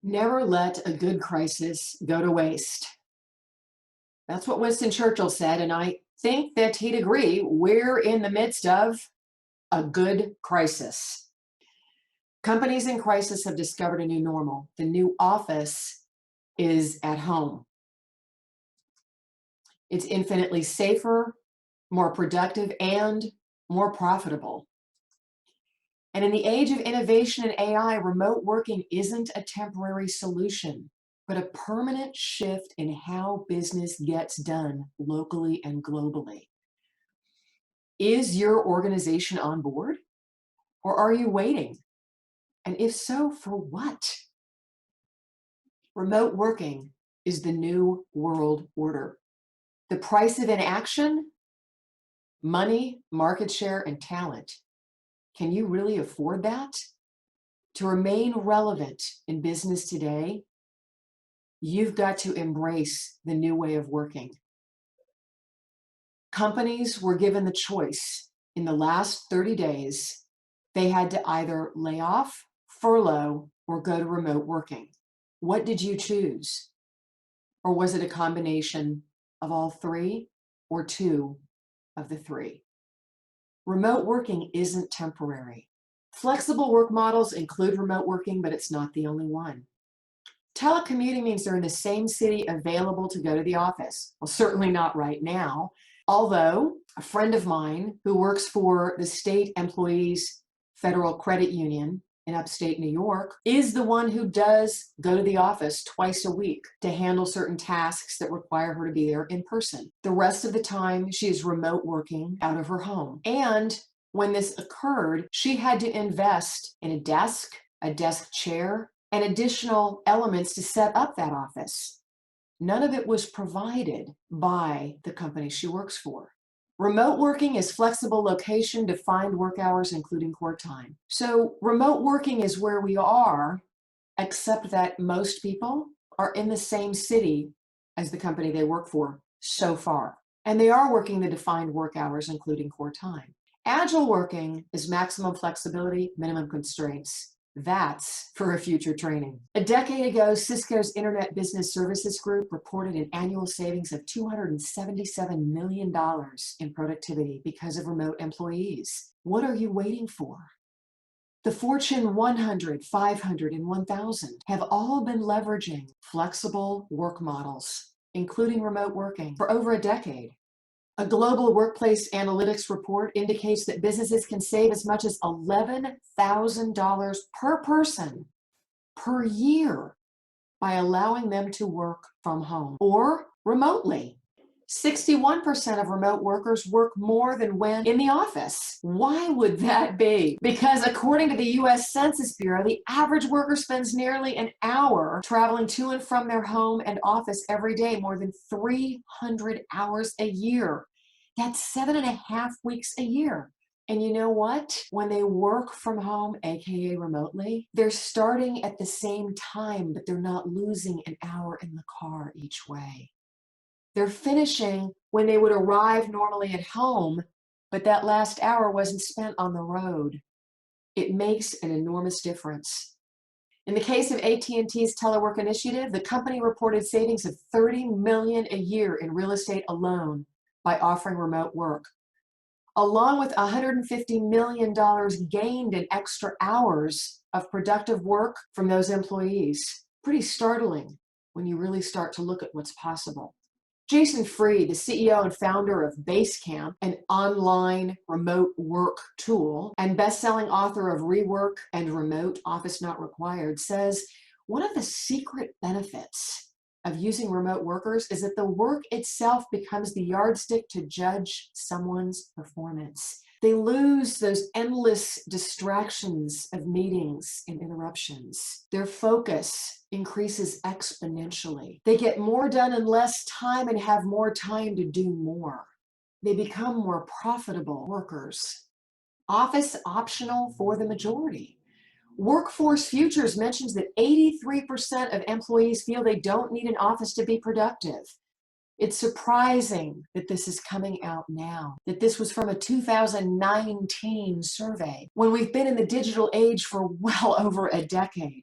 Never let a good crisis go to waste. That's what Winston Churchill said, and I think that he'd agree. We're in the midst of a good crisis. Companies in crisis have discovered a new normal. The new office is at home. It's infinitely safer, more productive, and more profitable. And in the age of innovation and AI, remote working isn't a temporary solution, but a permanent shift in how business gets done locally and globally. Is your organization on board, or are you waiting? And if so, for what? Remote working is the new world order. The price of inaction? Money, market share, and talent. Can you really afford that? To remain relevant in business today, you've got to embrace the new way of working. Companies were given the choice. In the last 30 days, they had to either lay off, furlough, or go to remote working. What did you choose? Or was it a combination of all three or two of the three? Remote working isn't temporary. Flexible work models include remote working, but it's not the only one. Telecommuting means they're in the same city available to go to the office. Well, certainly not right now. Although a friend of mine who works for the State Employees Federal Credit Union in upstate New York is the one who does go to the office twice a week to handle certain tasks that require her to be there in person. The rest of the time, she is remote working out of her home. And when this occurred, she had to invest in a desk chair, and additional elements to set up that office. None of it was provided by the company she works for. Remote working is flexible location, defined work hours, including core time. So remote working is where we are, except that most people are in the same city as the company they work for so far. And they are working the defined work hours, including core time. Agile working is maximum flexibility, minimum constraints. That's for a future training. A decade ago, Cisco's Internet Business Services Group reported an annual savings of $277 million in productivity because of remote employees. What are you waiting for? The Fortune 100, 500, and 1000 have all been leveraging flexible work models, including remote working, for over a decade. A global workplace analytics report indicates that businesses can save as much as $11,000 per person per year by allowing them to work from home or remotely. 61% of remote workers work more than when in the office. Why would that be? Because according to the US Census Bureau, the average worker spends nearly an hour traveling to and from their home and office every day, more than 300 hours a year. That's 7.5 weeks a year. And you know what? When they work from home, AKA remotely, they're starting at the same time, but they're not losing an hour in the car each way. They're finishing when they would arrive normally at home, but that last hour wasn't spent on the road. It makes an enormous difference. In the case of AT&T's telework initiative, the company reported savings of $30 million a year in real estate alone by offering remote work, along with $150 million gained in extra hours of productive work from those employees. Pretty startling when you really start to look at what's possible. Jason Fried, the CEO and founder of Basecamp, an online remote work tool, and best-selling author of Rework and Remote Office Not Required, says one of the secret benefits of using remote workers is that the work itself becomes the yardstick to judge someone's performance. They lose those endless distractions of meetings and interruptions. Their focus increases exponentially. They get more done in less time and have more time to do more. They become more profitable workers. Office optional for the majority. Workforce Futures mentions that 83% of employees feel they don't need an office to be productive. It's surprising that this is coming out now, that this was from a 2019 survey, when we've been in the digital age for well over a decade.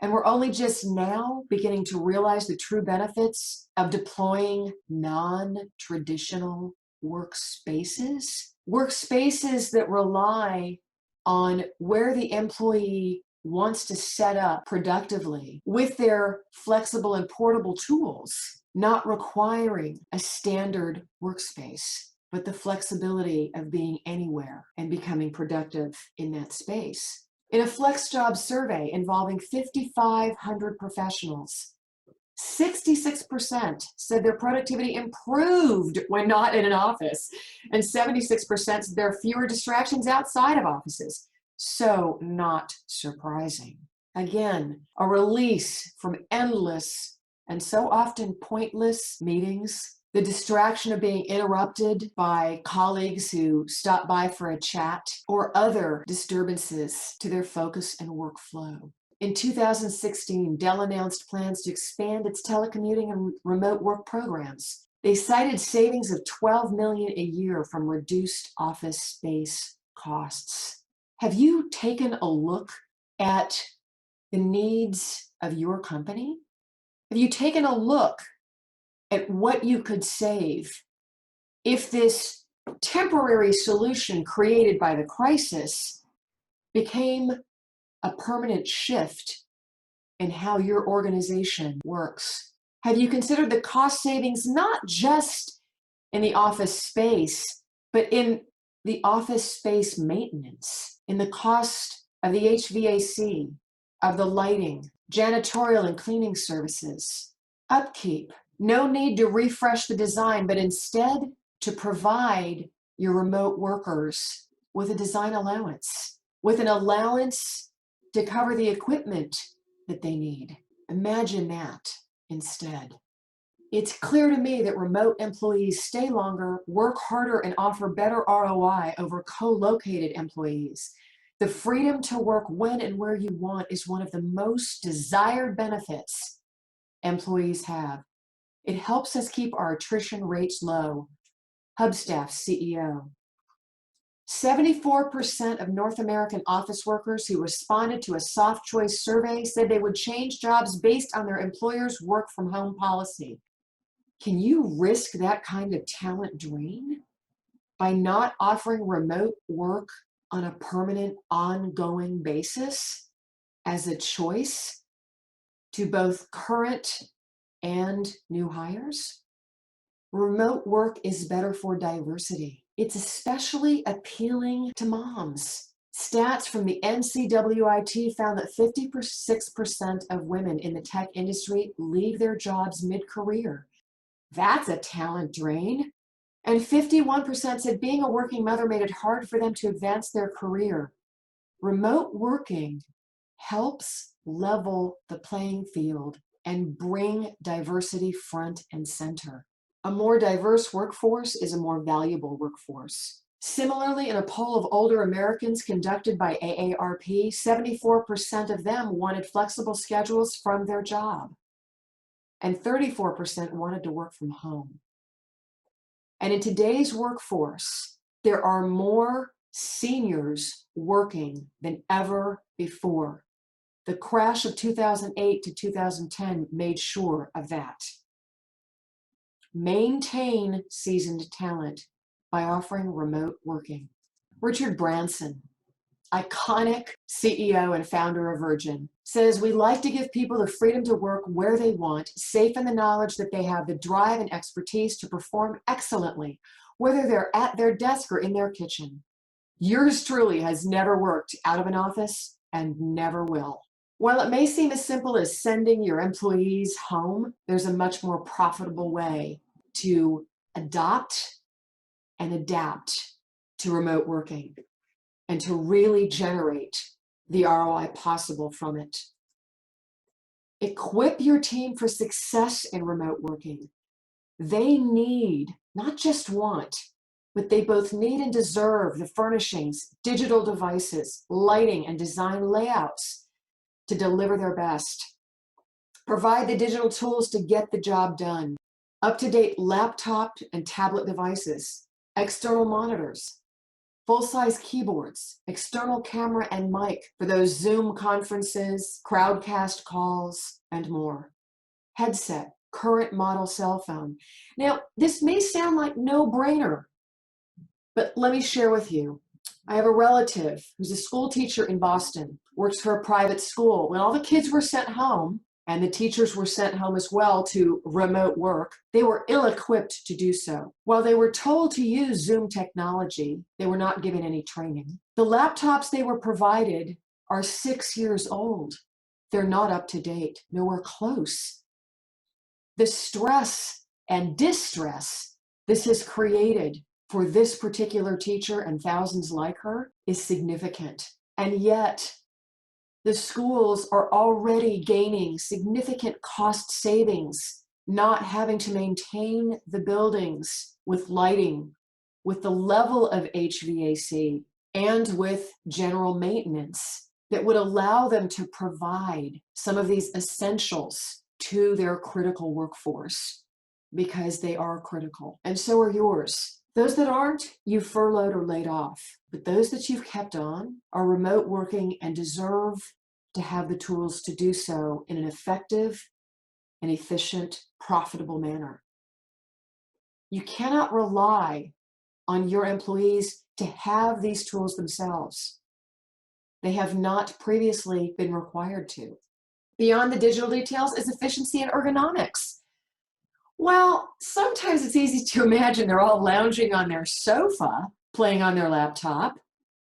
And we're only just now beginning to realize the true benefits of deploying non-traditional workspaces. Workspaces that rely on where the employee wants to set up productively with their flexible and portable tools, not requiring a standard workspace, but the flexibility of being anywhere and becoming productive in that space. In a FlexJob survey involving 5,500 professionals, 66% said their productivity improved when not in an office, and 76% said there are fewer distractions outside of offices. So not surprising. Again, a release from endless and so often pointless meetings, the distraction of being interrupted by colleagues who stop by for a chat, or other disturbances to their focus and workflow. In 2016, Dell announced plans to expand its telecommuting and remote work programs. They cited savings of $12 million a year from reduced office space costs. Have you taken a look at the needs of your company? Have you taken a look at what you could save if this temporary solution created by the crisis became a permanent shift in how your organization works? Have you considered the cost savings not just in the office space, but in the office space maintenance, in the cost of the HVAC, of the lighting, janitorial and cleaning services, upkeep? No need to refresh the design, but instead to provide your remote workers with a design allowance, with an allowance to cover the equipment that they need. Imagine that instead. It's clear to me that remote employees stay longer, work harder, and offer better ROI over co-located employees. The freedom to work when and where you want is one of the most desired benefits employees have. It helps us keep our attrition rates low. Hubstaff's CEO. 74% of North American office workers who responded to a soft choice survey said they would change jobs based on their employer's work from home policy. Can you risk that kind of talent drain by not offering remote work on a permanent, ongoing basis as a choice to both current and new hires? Remote work is better for diversity. It's especially appealing to moms. Stats from the NCWIT found that 56% of women in the tech industry leave their jobs mid-career. That's a talent drain. And 51% said being a working mother made it hard for them to advance their career. Remote working helps level the playing field and bring diversity front and center. A more diverse workforce is a more valuable workforce. Similarly, in a poll of older Americans conducted by AARP, 74% of them wanted flexible schedules from their job, and 34% wanted to work from home. And in today's workforce, there are more seniors working than ever before. The crash of 2008 to 2010 made sure of that. Maintain seasoned talent by offering remote working. Richard Branson, iconic CEO and founder of Virgin, says we like to give people the freedom to work where they want, safe in the knowledge that they have the drive and expertise to perform excellently, whether they're at their desk or in their kitchen. Yours truly has never worked out of an office and never will. While it may seem as simple as sending your employees home, there's a much more profitable way to adopt and adapt to remote working and to really generate the ROI possible from it. Equip your team for success in remote working. They need, not just want, but they both need and deserve the furnishings, digital devices, lighting, and design layouts to deliver their best. Provide the digital tools to get the job done. Up-to-date laptop and tablet devices, external monitors, full-size keyboards, external camera and mic for those Zoom conferences, crowdcast calls, and more. Headset, current model cell phone. Now, this may sound like no-brainer, but let me share with you. I have a relative who's a school teacher in Boston, works for a private school. When all the kids were sent home, and the teachers were sent home as well to remote work, they were ill-equipped to do so. While they were told to use Zoom technology, they were not given any training. The laptops they were provided are 6 years old. They're not up to date, nowhere close. The stress and distress this has created for this particular teacher and thousands like her is significant. And yet, the schools are already gaining significant cost savings, not having to maintain the buildings with lighting, with the level of HVAC, and with general maintenance that would allow them to provide some of these essentials to their critical workforce, because they are critical, and so are yours. Those that aren't, you furloughed or laid off, but those that you've kept on are remote working and deserve to have the tools to do so in an effective and efficient, profitable manner. You cannot rely on your employees to have these tools themselves. They have not previously been required to. Beyond the digital details is efficiency and ergonomics. Well, sometimes it's easy to imagine they're all lounging on their sofa, playing on their laptop.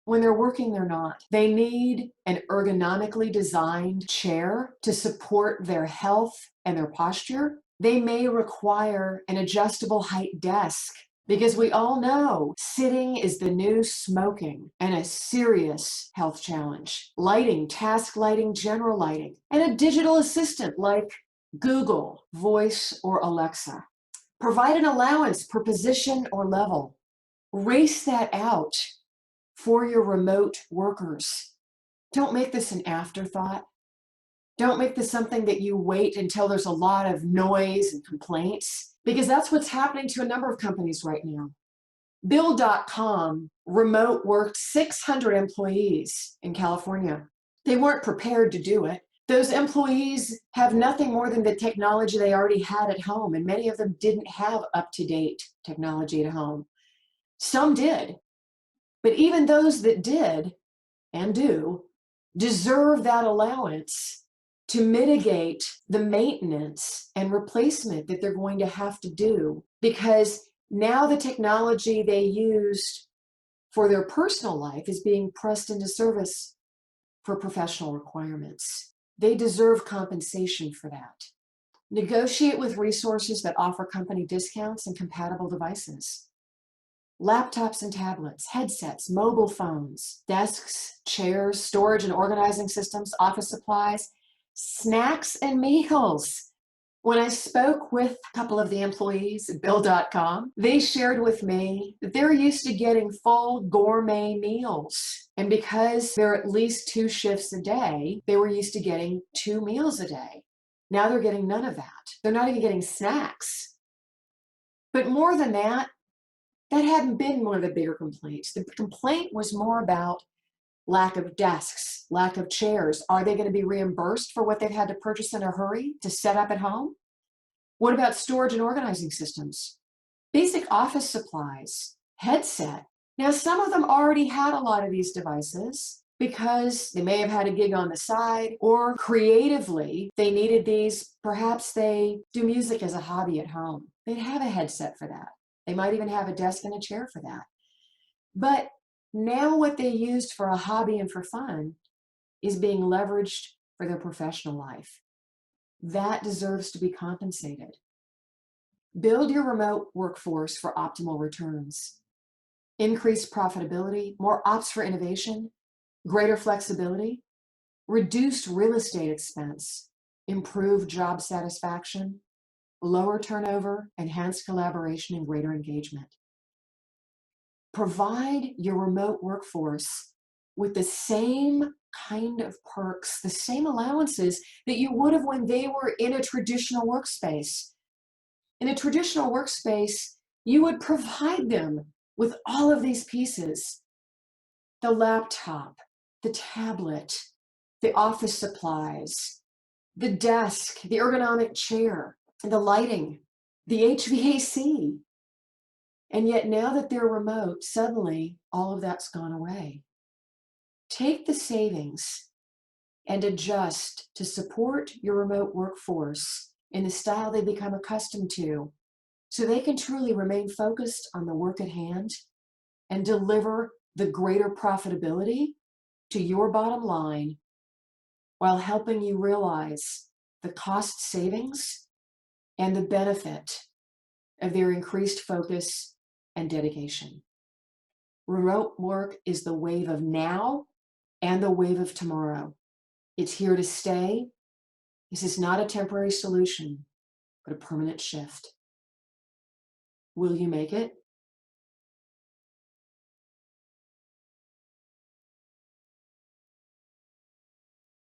When they're working, they're not. They need an ergonomically designed chair to support their health and their posture. They may require an adjustable height desk, because we all know sitting is the new smoking and a serious health challenge. Lighting, task lighting, general lighting, and a digital assistant like Google, Voice, or Alexa. Provide an allowance per position or level. Race that out for your remote workers. Don't make this an afterthought. Don't make this something that you wait until there's a lot of noise and complaints, because that's what's happening to a number of companies right now. Bill.com remote worked 600 employees in California. They weren't prepared to do it. Those employees have nothing more than the technology they already had at home, and many of them didn't have up-to-date technology at home. Some did, but even those that did and do deserve that allowance to mitigate the maintenance and replacement that they're going to have to do, because now the technology they used for their personal life is being pressed into service for professional requirements. They deserve compensation for that. Negotiate with resources that offer company discounts and compatible devices. Laptops and tablets, headsets, mobile phones, desks, chairs, storage and organizing systems, office supplies, snacks and meals. When I spoke with a couple of the employees at Bill.com, they shared with me that they're used to getting full gourmet meals. And because they're at least 2 shifts a day, they were used to getting 2 meals a day. Now they're getting none of that. They're not even getting snacks. But more than that hadn't been one of the bigger complaints. The complaint was more about lack of desks, lack of chairs. Are they going to be reimbursed for what they've had to purchase in a hurry to set up at home? What about storage and organizing systems? Basic office supplies, headset. Now, some of them already had a lot of these devices because they may have had a gig on the side, or creatively, they needed these. Perhaps they do music as a hobby at home. They'd have a headset for that. They might even have a desk and a chair for that. But now what they used for a hobby and for fun is being leveraged for their professional life. That deserves to be compensated. Build your remote workforce for optimal returns. Increased profitability, more ops for innovation, greater flexibility, reduced real estate expense, improved job satisfaction, lower turnover, enhanced collaboration, and greater engagement. Provide your remote workforce with the same kind of perks, the same allowances that you would have when they were in a traditional workspace. In a traditional workspace, you would provide them with all of these pieces. the laptop, the tablet, the office supplies, the desk, the ergonomic chair, the lighting, the HVAC. And yet now that they're remote, suddenly all of that's gone away. Take the savings and adjust to support your remote workforce in the style they become accustomed to, so they can truly remain focused on the work at hand and deliver the greater profitability to your bottom line while helping you realize the cost savings and the benefit of their increased focus and dedication. Remote work is the wave of now and the wave of tomorrow. It's here to stay. This is not a temporary solution, but a permanent shift. Will you make it?